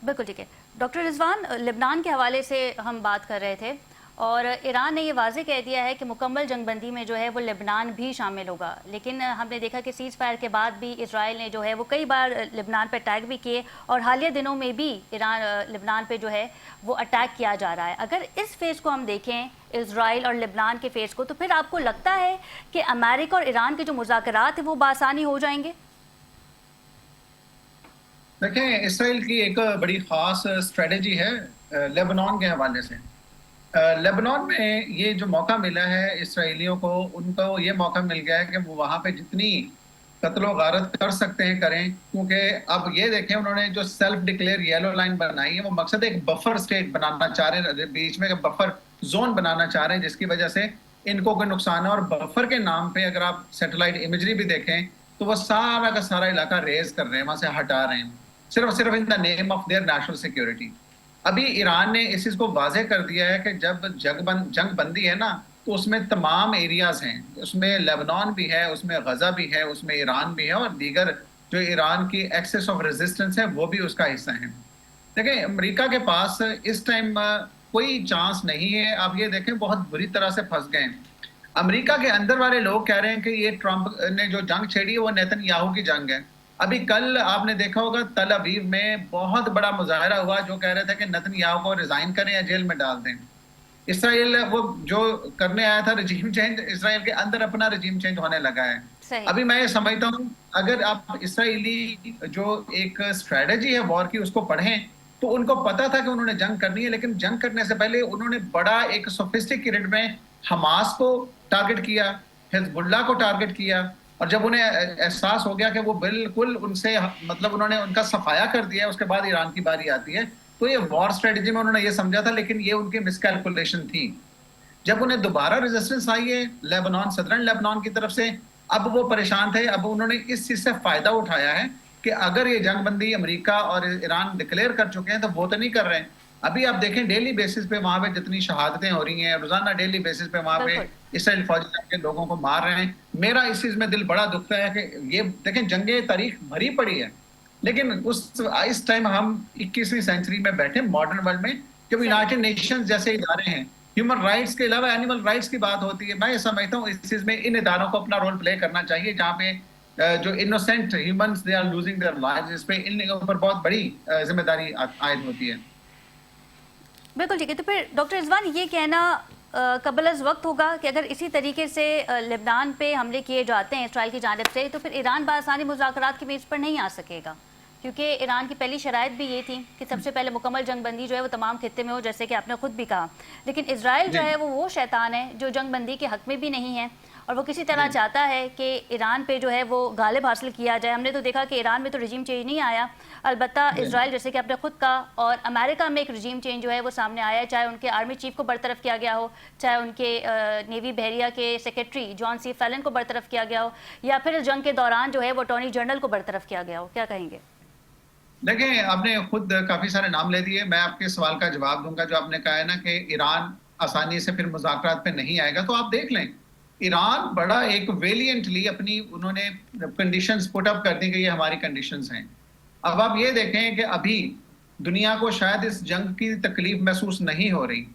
बिल्कुल ठीक है डॉक्टर रिजवान, लेबनान के हवाले से हम बात कर रहे थे और ईरान ने ये वाज़ेह कह दिया है कि मुकम्मल जंगबंदी में जो है वो लेबनान भी शामिल होगा, लेकिन हमने देखा कि सीज़ फायर के बाद भी इसराइल ने जो है वो कई बार लेबनान पे अटैक भी किए और हालिया दिनों में भी लेबनान पे जो है वो अटैक किया जा रहा है। अगर इस फेज़ को हम देखें, इसराइल और लेबनान के फेज़ को, तो फिर आपको लगता है कि अमेरिका और ईरान के जो मुज़ाकरात हैं वो बासानी हो जाएंगे? देखें, इसराइल की एक बड़ी ख़ास स्ट्रेटजी है लेबनान के हवाले से। लेबनान में ये जो मौका मिला है इसराइलियों को, उनको ये मौका मिल गया है कि वो वहाँ पे जितनी कत्लो गारत कर सकते हैं करें, क्योंकि अब ये देखें उन्होंने जो सेल्फ डिक्लेयर येलो लाइन बनाई है वो मकसद एक बफर स्टेट बनाना चाह रहे हैं, बीच में एक बफर जोन बनाना चाह रहे हैं जिसकी वजह से इनको कोई नुकसान है। और बफर के नाम पे अगर आप सैटेलाइट इमेजरी भी देखें तो वो सारा का सारा इलाका रेज कर रहे हैं, वहाँ से हटा रहे हैं, सिर्फ in the name of their national security. अभी ईरान ने इस चीज़ को वाज़ेह कर दिया है कि जब जंग बंदी है ना तो उसमें तमाम एरियाज़ हैं, उसमें लेबनान भी है, उसमें गज़ा भी है, उसमें ईरान भी है और दीगर जो ईरान की एक्सेस ऑफ रेजिस्टेंस है वो भी उसका हिस्सा है। देखें, अमेरिका के पास इस टाइम कोई चांस नहीं है। आप ये देखें बहुत बुरी तरह से फंस गए हैं। अमेरिका के अंदर वाले लोग कह रहे हैं कि ये ट्रंप ने जो जंग छेड़ी है वो नेतन्याहू की जंग है। अभी कल आपने देखा होगा तल अवीव में बहुत बड़ा मुजाहरा हुआ जो कह रहे थे कि नेतन्याहू को रिजाइन करें या जेल में डाल दें। इसराइल वो जो करने आया था रजीम चेंज, इसराइल के अंदर अपना रजीम चेंज होने लगा है। अभी मैं ये समझता हूँ अगर आप इसराइली जो एक स्ट्रेटजी है वॉर की उसको पढ़ें तो उनको पता था कि उन्होंने जंग करनी है, लेकिन जंग करने से पहले उन्होंने बड़ा एक सोफिस्टिकेटेड में हमास को टारगेट किया, हिजबुल्लाह को टारगेट किया, और जब उन्हें एहसास हो गया कि वो बिल्कुल उनसे मतलब उन्होंने उनका सफाया कर दिया, उसके बाद ईरान की बारी आती है, तो ये वॉर स्ट्रेटजी में उन्होंने ये समझा था, लेकिन ये उनकी मिसकैलकुलेशन थी। जब उन्हें दोबारा रेजिस्टेंस आई है लेबनान, सदर्न लेबनान की तरफ से, अब वो परेशान थे। अब उन्होंने इस चीज से फायदा उठाया है कि अगर ये जंगबंदी अमेरिका और ईरान डिक्लेयर कर चुके हैं तो वो तो नहीं कर रहे हैं। अभी आप देखें डेली बेसिस पे वहां पे जितनी शहादतें हो रही हैं, रोजाना डेली बेसिस पे वहां पे इसराइल फौजी के लोगों को मार रहे हैं। मेरा इस चीज में दिल बड़ा दुखता है कि ये देखें जंगे तारीख भरी पड़ी है, लेकिन इस टाइम हम 21वीं सेंचुरी में बैठे मॉडर्न वर्ल्ड में, जब यूनाइटेड नेशंस जैसे इदारे हैं, ह्यूमन राइट्स के अलावा एनिमल राइट्स की बात होती है। मैं ये समझता हूँ इस चीज में इन इदारों को अपना रोल प्ले करना चाहिए, जहाँ पे जो innocent humans they are losing their lives, इस पे इन ऊपर बहुत बड़ी जिम्मेदारी आयद होती है। बिल्कुल ठीक है। तो फिर डॉक्टर रिजवान, ये कहना कबल वक्त होगा कि अगर इसी तरीके से लेबनान पे हमले किए जाते हैं इसराइल की जानिब से, तो फिर ईरान बासानी मुज़ाकरात की मेज़ पर नहीं आ सकेगा, क्योंकि ईरान की पहली शराइत भी ये थी कि सबसे पहले मुकम्मल जंगबंदी जो है वो तमाम खित्ते में हो, जैसे कि आपने खुद भी कहा। लेकिन इसराइल जो है वो शैतान है जो जंगबंदी के हक में भी नहीं है और वो किसी तरह चाहता है कि ईरान पे जो है वो गालिब हासिल किया जाए। हमने तो देखा कि ईरान में तो रजीम चेंज नहीं आया, अलबत्ता इसराइल जैसे कि आपने खुद कहा, और अमेरिका में एक रजीम चेंज जो है वो सामने आया है, चाहे उनके आर्मी चीफ को बरतरफ किया गया हो, चाहे उनके नेवी बहरिया के सेक्रेटरी जॉन सी फैलन को बरतरफ किया गया हो, या फिर जंग के दौरान जो है वो अटॉर्नी जनरल को बरतरफ किया गया हो। क्या कहेंगे? देखें, आपने खुद काफी सारे नाम ले दिए, मैं आपके सवाल का जवाब दूंगा। जो आपने कहा है ना कि ईरान आसानी से फिर मुज़ाकरात पे नहीं आएगा, तो आप देख लें ईरान बड़ा एक वेलियंटली अपनी उन्होंने कंडीशंस पुट अप कर दी कि ये हमारी कंडीशंस हैं। अब आप ये देखें कि अभी दुनिया को शायद इस जंग की तकलीफ महसूस नहीं हो रही।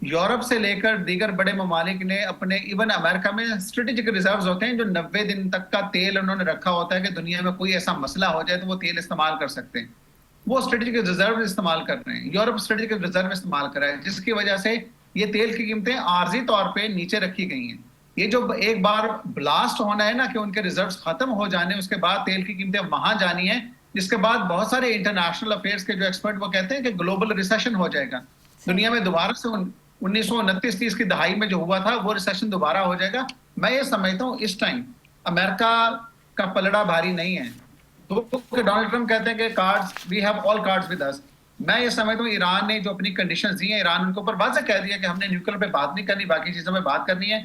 यूरोप से लेकर दीगर बड़े ममालिक ने अपने, इवन अमेरिका में स्ट्रेटेजिक रिजर्व्स होते हैं जो 90 दिन तक का तेल उन्होंने रखा होता है कि दुनिया में कोई ऐसा मसला हो जाए तो वो तेल इस्तेमाल कर सकते हैं। वो स्ट्रेटेजिक रिजर्व इस्तेमाल कर रहे हैं, यूरोप स्ट्रेटेजिक रिजर्व इस्तेमाल कर रहा है, जिसकी वजह से ये तेल की कीमतें आर्जी तौर पर नीचे रखी गई हैं। ये जो एक बार ब्लास्ट होना है ना कि उनके रिजर्व्स खत्म हो जाने, उसके बाद तेल की कीमतें वहां जानी है, जिसके बाद बहुत सारे इंटरनेशनल अफेयर्स के जो एक्सपर्ट वो कहते हैं कि ग्लोबल रिसेशन हो जाएगा दुनिया में। दोबारा से 1929-30 की दहाई में जो हुआ था वो रिसेशन दोबारा हो जाएगा। मैं ये समझता हूँ इस टाइम अमेरिका का पलड़ा भारी नहीं है। तो डोनाल्ड ट्रंप कहते हैं कि cards, we have all cards with us. मैं ये समझता हूँ ईरान ने जो अपनी कंडीशंस दी हैं, ईरान उनके ऊपर वाज़ेह कह दिया कि हमने न्यूक्लियर पे बात नहीं करनी, बाकी चीजों पे बात करनी है।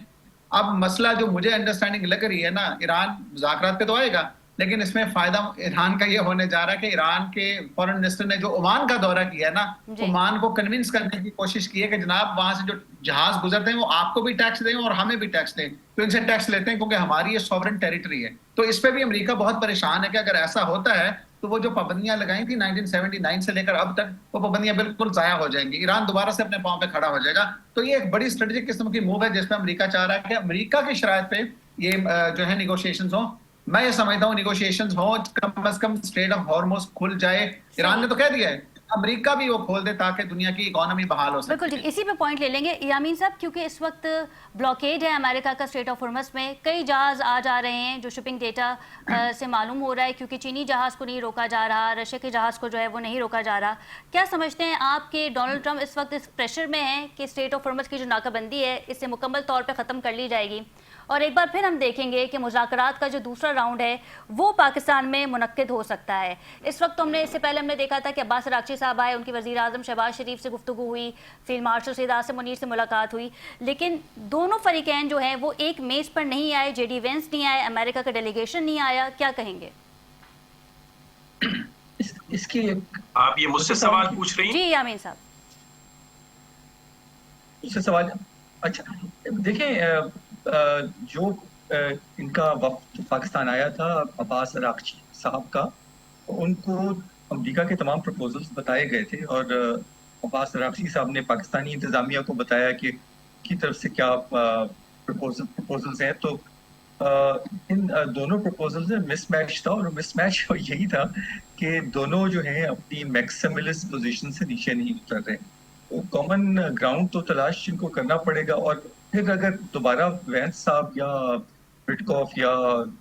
अब मसला जो मुझे अंडरस्टैंडिंग लग रही है ना, ईरान मुज़ाकरात पे तो आएगा, लेकिन इसमें फायदा ईरान का ये होने जा रहा है कि ईरान के फॉरेन मिनिस्टर ने जो ओमान का दौरा किया है ना, ओमान को कन्विंस करने की कोशिश की है कि जनाब वहां से जो जहाज गुजरते हैं वो आपको भी टैक्स दें और हमें भी टैक्स दें। तो इनसे टैक्स लेते हैं क्योंकि हमारी ये सॉवरेन टेरिटरी है। तो इस पे भी अमेरिका बहुत परेशान है कि अगर ऐसा होता है तो वो जो पाबंदियां लगाई थी 1979 से लेकर अब तक, वो पाबंदियां बिल्कुल जाया हो जाएंगी, ईरान दोबारा से अपने पांव पे खड़ा हो जाएगा। तो ये एक बड़ी स्ट्रेटेजिक किस्म की मूव है जिसमें अमेरिका चाह रहा है कि अमेरिका की शरायत पे ये जो है निगोशिएशंस हो। मैं ये समझता हूँ निगोशिएशंस हो, कम से कम स्ट्रेट ऑफ हॉर्मुज़ खुल जाए। ईरान ने तो कह दिया है, अमेरिका भी वो खोल दे ताकि दुनिया की इकोनॉमी बहाल हो सके। बिल्कुल ठीक, इसी पे पॉइंट ले लेंगे यामीन साहब, क्योंकि इस वक्त ब्लॉकेड है अमेरिका का स्ट्रेट ऑफ हॉर्मज़ में। कई जहाज़ आ जा रहे हैं जो शिपिंग डेटा से मालूम हो रहा है, क्योंकि चीनी जहाज़ को नहीं रोका जा रहा, रशिया के जहाज़ को जो है वो नहीं रोका जा रहा। क्या समझते हैं आप कि डोनाल्ड ट्रंप इस वक्त इस प्रेशर में हैं कि स्ट्रेट ऑफ हॉर्मज़ की जो नाकाबंदी है इसे मुकम्मल तौर पर ख़त्म कर ली जाएगी, और एक बार फिर हम देखेंगे कि मुज़ाकरात का जो दूसरा राउंड है वो पाकिस्तान में मुनक्किद हो सकता है? इस वक्त हमने इससे पहले हमने देखा था कि अब्बास अरागची साहब आए, उनकी वज़ीर आज़म शहबाज शरीफ से गुफ्तगू हुई, फील्ड मार्शल सैयद आसिम मुनीर से मुलाकात हुई, लेकिन दोनों फरीकैन जो हैं वो एक मेज़ पर नहीं आए। जेडी वेंस नहीं आए, अमेरिका का डेलीगेशन नहीं आया। क्या कहेंगे? इसकी आप ये मुझसे सवाल पूछ रही हैं? जी यामीन साहब, उससे सवाल। अच्छा देखिए, जो इनका वक्त पाकिस्तान आया था अब्बास अरागची साहब का, उनको अमेरिका के तमाम प्रपोजल्स बताए गए थे और अब्बास अरागची साहब ने पाकिस्तानी इंतजामिया को बताया कि की तरफ से क्या प्रपोजल्स हैं। तो इन दोनों प्रपोजल्स में मिसमैच था, और मिसमैच यही था कि दोनों जो हैं अपनी मैक्सिमलिस्ट पोजीशन से नीचे नहीं उतर रहे। तो कॉमन ग्राउंड तो तलाश इनको करना पड़ेगा, और फिर अगर दोबारा वैंस साहब या विटकॉफ या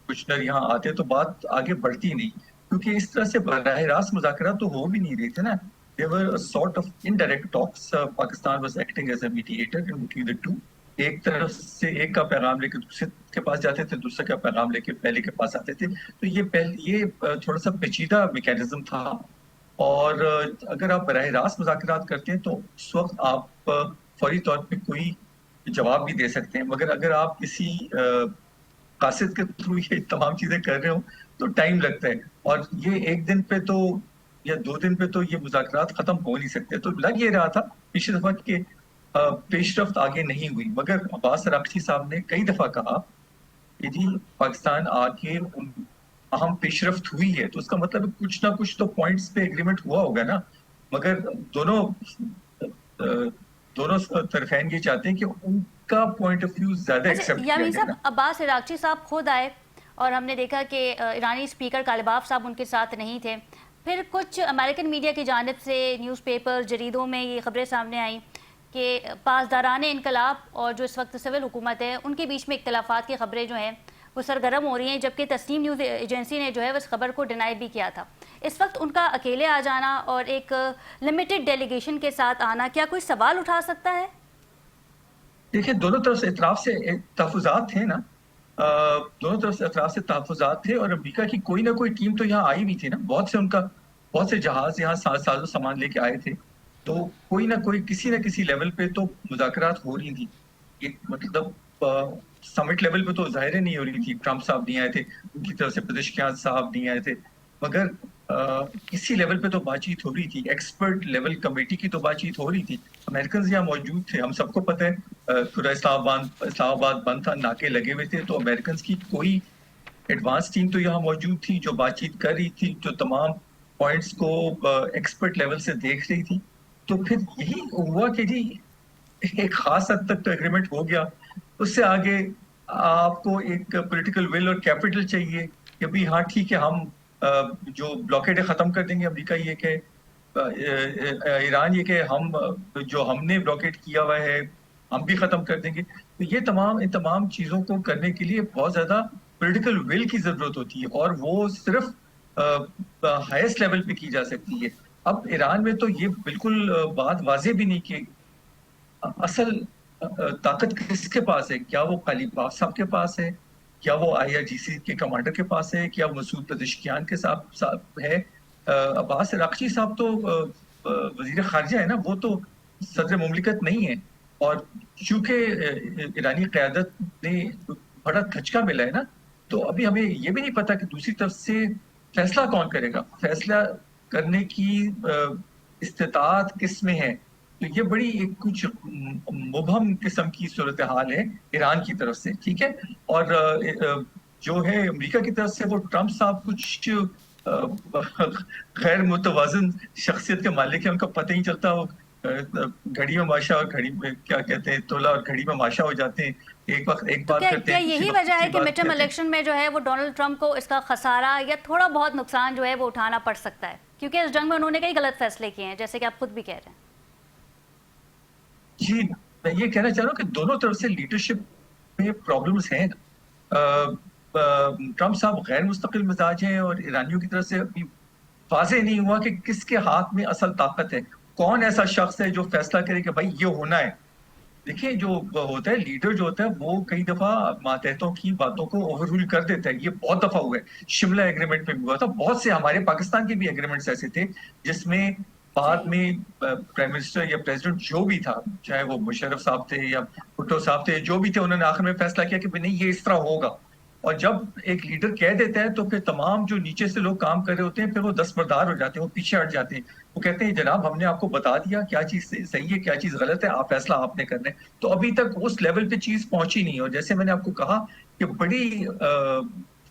कुशनर यहाँ आते तो बात आगे बढ़ती नहीं, क्योंकि इस तरह से बराह रास्त मुज़ाकरा तो हो भी नहीं रहे थे ना। They were a sort of indirect talks. Pakistan was acting as a mediator in between the two. एक तरफ से एक का पैगाम लेके दूसरे के पास जाते थे, दूसरे का पैगाम लेके पहले के पास आते थे। तो ये थोड़ा सा पेचीदा मैकेनिज्म था, और अगर आप बराह रास्त मुज़ाकरात करते हैं तो उस वक्त आप फौरी तौर पे कोई जवाब भी दे सकते हैं, मगर अगर आप किसी कासिद के थ्रू ये तमाम चीजें कर रहे हो तो टाइम लगता है, और ये एक दिन पे तो या 2 दिन पे तो ये मुज़ाकरात खत्म हो नहीं सकते। तो लग ये रहा था पिछली दफा कि पेशरफ्त आगे नहीं हुई, मगर अब्बास अरागची साहब ने कई दफा कहा कि जी पाकिस्तान आके अहम पेशरफ्त हुई है, तो उसका मतलब कुछ ना कुछ तो पॉइंट्स पे एग्रीमेंट हुआ होगा ना। मगर दोनों तरफैन ये चाहते हैं कि उनका पॉइंट ऑफ व्यू ज्यादा एक्सेप्ट किया यामीन जाए। साहब, अब्बास अरागची साहब खुद आए और हमने देखा कि ईरानी स्पीकर कालिबाफ साहब उनके साथ नहीं थे। फिर कुछ अमेरिकन मीडिया की जानिब से न्यूज़पेपर जरीदों में ये खबरें सामने आई कि पासदारान इनकलाब और जो इस वक्त सिविल हुकूमत है उनके बीच में इख्तलाफात की खबरें जो हैं वो सरगर्म हो रही हैं, जबकि तस्नीम न्यूज़ एजेंसी ने जो है इस खबर को डिनाई भी किया था। इस वक्त उनका अकेले आ जाना और एक लिमिटेड डेलीगेशन के साथ आना क्या कोई सवाल उठा सकता है? देखिए, दोनों तरफ से इतराफ से तहफ़्फ़ुज़ात थे ना, दोनों तरफ से इतराफ से तहफ़्फ़ुज़ात थे, और अमेरिका की कोई ना कोई टीम तो यहाँ आई भी थी ना। बहुत से जहाज यहाँ साजो सामान लेके आए थे, तो कोई ना कोई किसी न किसी लेवल पे तो मुज़ाकरात हो रही थी। मतलब समिट लेवल पे तो ज़ाहिर नहीं हो रही थी। ट्रंप साहब नहीं आए थे, उनकी तरफ से पेज़ेश्कियान साहब नहीं आए थे, मगर किसी लेवल पे तो बातचीत हो रही थी। एक्सपर्ट लेवल कमेटी की तो बातचीत हो रही थी। अमेरिकन यहाँ मौजूद थे, हम सबको पता है। पूरा इस्लामाबाद बंद था, नाके लगे हुए थे, तो अमेरिकन की कोई एडवांस टीम तो यहाँ मौजूद थी जो बातचीत कर रही थी, जो तमाम पॉइंट्स को एक्सपर्ट लेवल से देख रही थी। तो फिर यही हुआ कि जी एक खास हद तक तो एग्रीमेंट हो गया। उससे आगे आपको एक पॉलिटिकल विल और कैपिटल चाहिए कि भाई हाँ ठीक है, हम जो ब्लॉकेड खत्म कर देंगे। अमेरिका ये कि ईरान ये कि हम जो हमने ब्लॉकेड किया हुआ है हम भी खत्म कर देंगे। तो ये इन तमाम चीजों को करने के लिए बहुत ज्यादा पॉलिटिकल विल की जरूरत होती है, और वो सिर्फ हाईएस्ट लेवल पे की जा सकती है। अब ईरान में तो ये बिल्कुल बात वाजे भी नहीं कि असल ताकत किसके पास है? क्या वो कालीबाफ साहब के पास है? क्या वो IRGC के कमांडर के पास है? क्या मसूद पज़ेश्कियान के साथ है? अब्बास अराक़ची साहब तो वजीर खारजा है ना, वो तो सदर मुमलिकत नहीं है। और चूंकि ईरानी क़यादत ने बड़ा धचका मिला है ना, तो अभी हमें ये भी नहीं पता कि दूसरी तरफ से फैसला कौन करेगा, फैसला करने की इस्तिताअत किस में है। तो ये बड़ी एक कुछ मुबहम किस्म की सूरत हाल है ईरान की तरफ से, ठीक है। और जो है अमेरिका की तरफ से, वो ट्रंप साहब कुछ गैर मुतवाज़िन शख्सियत के मालिक है, उनका पता ही नहीं चलता। वो घड़ी में माशा और घड़ी में क्या कहते हैं, तोला और घड़ी में माशा हो जाते हैं। एक वक्त एक तो बात क्या करते क्या हैं, यही वजह है कि मिडटर्म इलेक्शन में जो है वो डोनाल्ड ट्रंप को इसका खसारा या थोड़ा बहुत नुकसान जो है वो उठाना पड़ सकता है, क्योंकि इस जंग में उन्होंने कई गलत फैसले किए हैं, जैसे कि आप खुद भी कह रहे हैं। जी, मैं ये कहना चाह रहा हूँ कि दोनों तरफ से लीडरशिप में प्रॉब्लम्स हैं। ट्रंप साहब गैर मुस्तकिल मिजाज हैं, और ईरानियों की तरफ से अभी वाज़ेह नहीं हुआ कि किसके हाथ में असल ताकत है, कौन ऐसा शख्स है जो फैसला करे कि भाई ये होना है। देखिए, जो होता है लीडर जो होता है, वो कई दफा मातहतों की बातों को ओवररूल कर देता है। ये बहुत दफा हुआ है, शिमला एग्रीमेंट में भी हुआ था, बहुत से हमारे पाकिस्तान के भी एग्रीमेंट्स ऐसे थे जिसमें बाद में प्राइम मिनिस्टर या प्रेसिडेंट जो भी था, चाहे वो मुशर्रफ साहब थे या भुट्टो साहब थे, जो भी थे, उन्होंने आखिर में फैसला किया कि नहीं, ये इस तरह होगा। और जब एक लीडर कह देता है तो फिर तमाम जो नीचे से लोग काम कर रहे होते हैं, फिर वो दस्तबरदार हो जाते हैं, वो पीछे हट जाते हैं। वो कहते हैं जनाब, हमने आपको बता दिया क्या चीज सही है, क्या चीज गलत है, आप फैसला आपने करना है। तो अभी तक उस लेवल पे चीज पहुंची नहीं है। और जैसे मैंने आपको कहा कि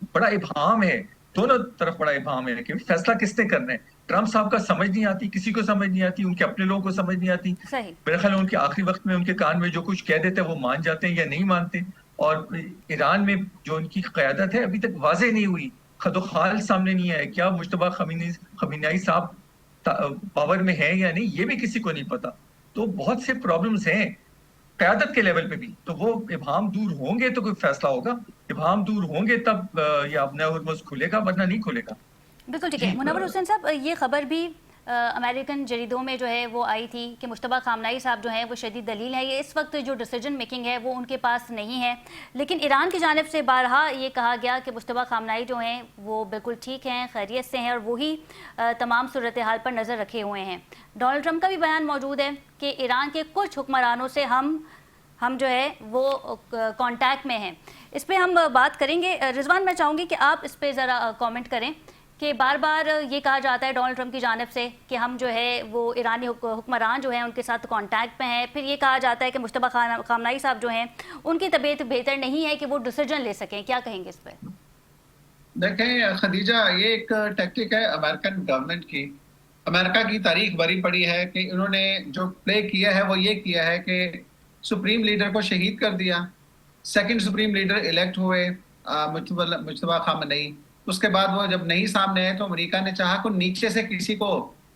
बड़ा इबाम है, दोनों तरफ बड़ा इबाम है कि फैसला किसने करना है। ट्रंप साहब का समझ नहीं आती, किसी को समझ नहीं आती, उनके अपने लोगों को समझ नहीं आती। सही। मेरा ख्याल है उनके आखिरी वक्त में उनके कान में जो कुछ कह देते हैं वो मान जाते हैं या नहीं मानते। और ईरान में जो उनकी क़यादत है अभी तक वाज़ेह नहीं हुई, खदोखाल सामने नहीं आया। क्या मुश्तबा खमीनाई साहब पावर में है या नहीं, ये भी किसी को नहीं पता। तो बहुत से प्रॉब्लम्स हैं क़यादत के लेवल पे भी। तो वो इबाम दूर होंगे तो कोई फैसला होगा, इबाम दूर होंगे तब ये अपना हुर्मुज़ खुलेगा, वरना नहीं खुलेगा। बिल्कुल ठीक जी, है। मुनव्वर हुसैन साहब, ये खबर भी अमेरिकन जरीदों में जो है वो आई थी कि मुश्तबा खामनाई साहब जो हैं वो शदीद दलील है, ये इस वक्त जो डिसीजन मेकिंग है वो उनके पास नहीं है। लेकिन ईरान की जानिब से बारहा ये कहा गया कि मुश्तबा खामनाई जो हैं वो बिल्कुल ठीक हैं, खैरियत से हैं, और वही तमाम सूरत हाल पर नज़र रखे हुए हैं। डोनाल्ड ट्रंप का भी बयान मौजूद है कि ईरान के कुछ हुक्मरानों से हम जो है वो कांटेक्ट में हैं। इस पर हम बात करेंगे। रिजवान, मैं चाहूँगी कि आप इस पर ज़रा कमेंट करें कि बार बार ये कहा जाता है डोनाल्ड ट्रंप की जानिब से कि हम जो है वो ईरानी हुक्मरान जो हैं उनके साथ कांटेक्ट में हैं। फिर ये कहा जाता है कि मुश्तबा खामनाई साहब जो हैं उनकी तबीयत बेहतर नहीं है कि वो डिसीजन ले सकें। क्या कहेंगे इस पर? देखें खदीजा, ये एक टैक्टिक है अमेरिकन गवर्नमेंट की। अमेरिका की तारीख भरी पड़ी है कि उन्होंने जो प्ले किया है वो ये किया है कि सुप्रीम लीडर को शहीद कर दिया, सेकंड सुप्रीम लीडर इलेक्ट हुए मुश्तबा खामनेई। उसके बाद वो जब नहीं सामने आए तो अमेरिका ने चाहा कि नीचे से किसी को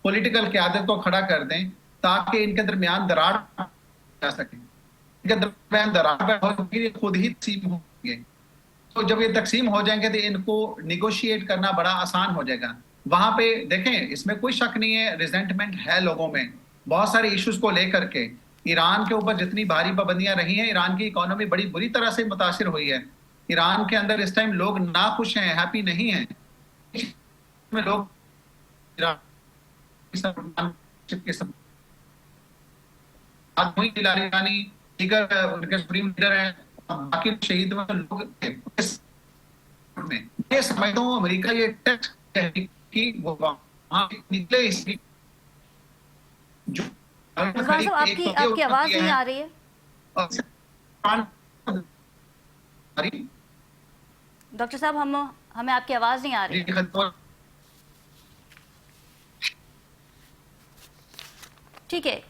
पॉलिटिकल क़यादत को खड़ा कर दें ताकि इनके दरमियान दरार जा सके। इनके दरमियान दरार खुद ही तकसीम होंगे। तो जब ये तकसीम हो जाएंगे तो इनको निगोशिएट करना बड़ा आसान हो जाएगा। वहां पे देखें, इसमें कोई शक नहीं है, रिजेंटमेंट है लोगों में बहुत सारे इश्यूज को लेकर के। ईरान के ऊपर जितनी भारी पाबंदियां रही हैं, ईरान की इकोनॉमी बड़ी बुरी तरह से मुतासिर हुई है। ईरान के अंदर इस टाइम लोग नाखुश हैं, हैप्पी नहीं हैं। में लोग ईरानी दीगर उनके सुप्रीम लीडर हैं, बाकी शहीद में लोग में ये समझता हूँ अमेरिका ये टेस्ट है कि वो वहां निकले इसकी जो आपकी आवाज नहीं आ रही है। डॉक्टर साहब, हमें आपकी आवाज नहीं आ रही है। ठीक है,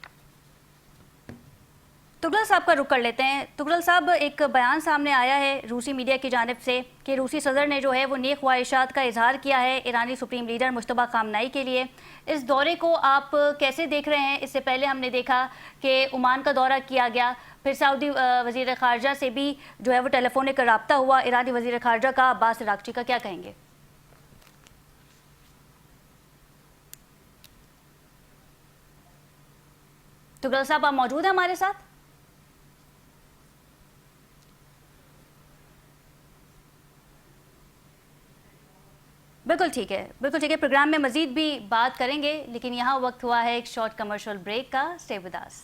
तुगलक साहब का रुख कर लेते हैं। तुगलक साहब, एक बयान सामने आया है रूसी मीडिया की जानिब से कि रूसी सदर ने जो है वो नेक ख्वाहिशात का इजहार किया है ईरानी सुप्रीम लीडर मुश्तबा खामनाई के लिए। इस दौरे को आप कैसे देख रहे हैं? इससे पहले हमने देखा कि ओमान का दौरा किया गया, फिर सऊदी वज़ीर ख़ारजा से भी जो है वो टेलीफोनिक रब्ता हुआ ईरानी वज़ीर ख़ारजा का, अब्बास अराक़ची का। क्या कहेंगे? तुगलक साहब, आप मौजूद हैं हमारे साथ? बिल्कुल ठीक है, बिल्कुल ठीक है। प्रोग्राम में मज़ीद भी बात करेंगे, लेकिन यहाँ वक्त हुआ है एक शॉर्ट कमर्शियल ब्रेक का। Stay with us.